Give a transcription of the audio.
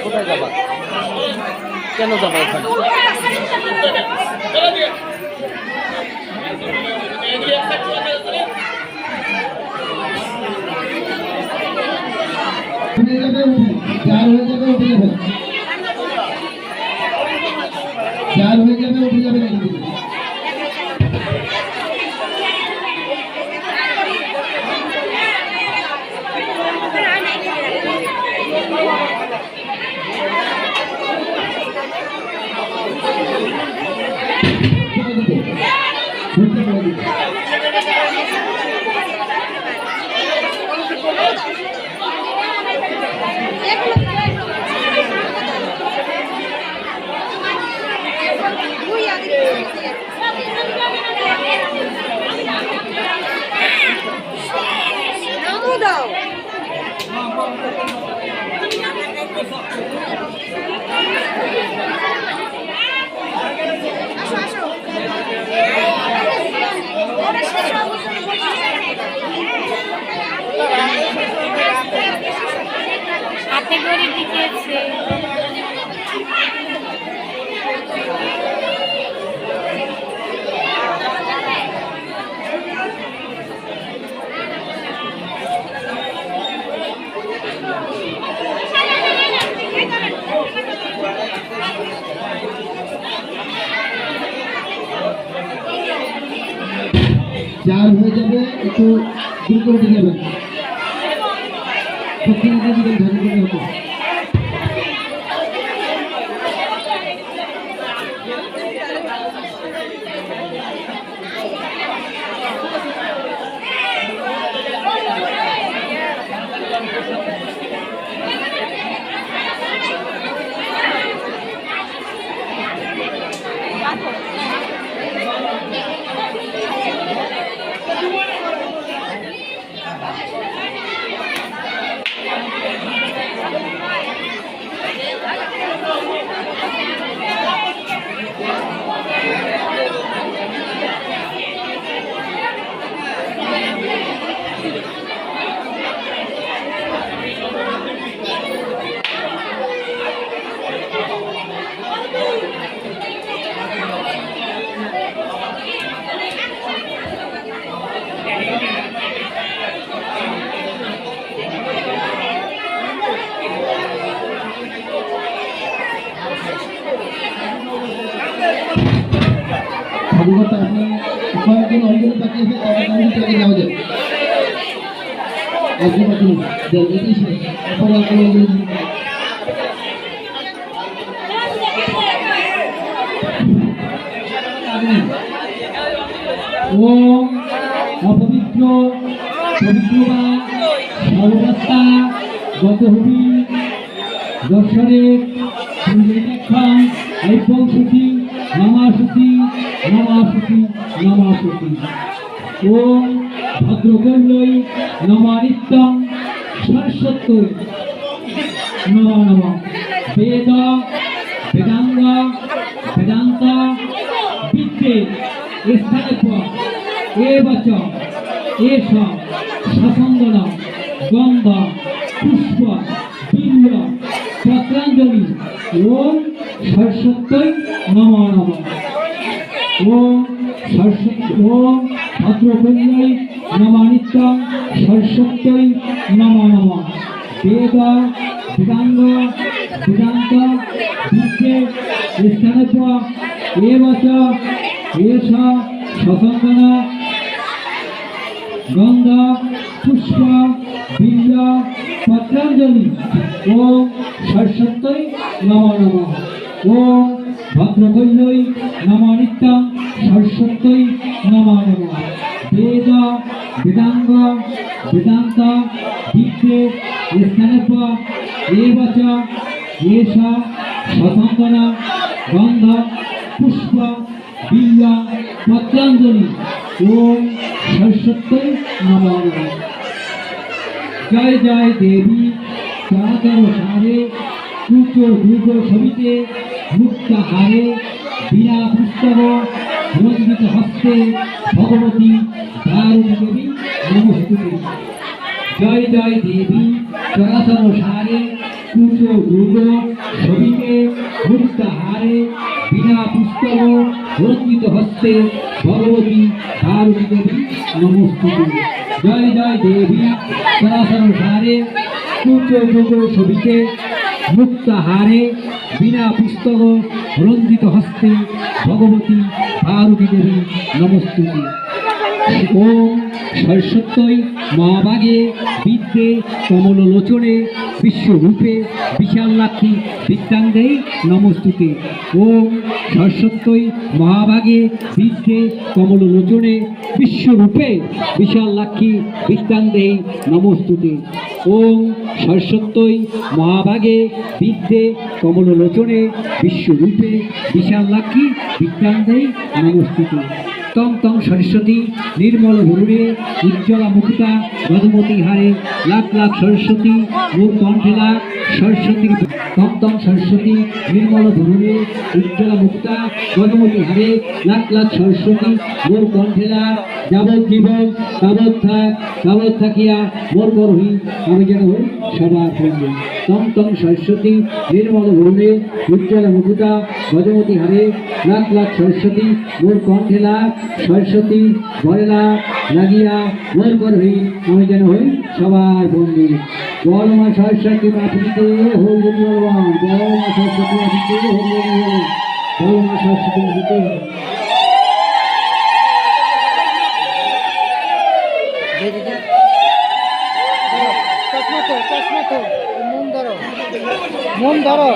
কোথায় যাবা? কেন যাবা ওখানে? चार हो जाए उठे जाए, चार हो जाए उठे जाए नहीं হাতে করে দিয়েছে। चार हो जाए तो द्रुत उठे जाए दक्षिण दिके ध्यान दिते होतो अभिगत अपने कয়েকজন অঞ্চলে তাকিয়ে তাদের থেকে যাওয়া যাবে অভিগত দেন এটি অপর অঞ্চলে ও অপবিত্র পবিত্রতা সর্বত্তা গতহবি দর্শনের নিরীক্ষণ ঐক্যসূচি নমাসুতি নমাসুতি নমাসুতি ওম ভদ্রকল্যই নমানিত্যং সরস্বত্যই নমঃ নমঃ বেদ বেদাঙ্গ বেদান্ত বিদ্যে স্থানেপ এবচ এষ সসন্দন গন্ধ পুষ্প বিল্ব পত্রাঞ্জলি ওম সরস্বত্যই নমঃ নমঃ ওম সরস্বতী ওম ভদ্রকল্যই নমানিত্যং সরস্বত্যই নমঃ নমঃ বেদ বেদাঙ্গ বেদান্ত বিদ্যে স্থানেপ এবচ এষ সসন্দন গন্ধ পুষ্প বিল্ব পত্রাঞ্জলি ওম সরস্বত্যই নমঃ নমঃ ওম ভদ্রকল্যই নমানিত্যং সরস্বত্যই নমঃ নমঃ বেদ বেদাঙ্গ বেদান্ত বিদ্যে স্থানেপ এবচ এষ সসন্দন গন্ধ পুষ্প বিল্ব পত্রাঞ্জলি ওম সরস্বত্যই নমঃ নমঃ জয় জয় দেবী চরাচর সারে সূর্য দুর্গ ছবিতে মুক্তাহারে বিনা পুস্তক রঞ্জিত হস্তে ভগবতী দারুণী দেবী নমস্তুতে। জয় জয় দেবী চরাচর সারে কুচো দুর্গ ছবিকে মুক্তাহারে বিনা পুস্তক রঞ্জিত হস্তে ভগবতী ভারতী দেবী নমস্তুতে। জয় জয় দেবী চরাচর সারে কুচো দুর্গ ছবিকে মুক্তাহারে বিনা পুস্তক রঞ্জিত হস্তে ভগবতী ভারতী দেবী নমস্তুতে। ওম সরস্বত্যই মহাভাগে বিদ্যে কমললোচনে বিশ্বরূপে বিশালাক্ষী বিদ্যাঙ্গেই নমস্তুতে। ওম সরস্বত্যই মহাভাগে বিদ্যে কমললোচনে বিশ্বরূপে বিশালাক্ষী বিদ্যাঙ্গেই নমস্তুতে। ওম সরস্বত্যই মহাভাগে বিদ্যে কমললোচনে বিশ্বরূপে বিশালাক্ষী বিদ্যাঙ্গেই নমস্তুতে। তং তং সরস্বতী নির্মল ভরুরে উজ্জ্বলা মুকুতা মধুমতি হারে লাখ লাখ সরস্বতী মোর কণ্ঠে লাখ সরস্বতীর। তং তং সরস্বতী নির্মল ভরুরে উজ্জ্বলা মুকুতা মধুমতি হারে লাখ লাখ সরস্বতী মোর কণ্ঠে লাখ যাবৎ জীবন তাবৎ থাকিয়া মোর করহি আমি যেন হই সবার বন্ধু। তং তং সরস্বতী নির্মল ভরুরে উজ্জ্বলা মুকুতা মধুমতি হারে লাখ লাখ সরস্বতী মোর কণ্ঠে লাখ সরস্বতী বয়লা লাগিয়া মোর করহি আমি যেন হই সবার বন্ধু। বল মা সরস্বতী মাতৃতে হই ভগবান, বল মা সরস্বতী মাতৃতে হই ভগবান, বল মা সরস্বতী মাতৃতে। চশমা তো মন ধরো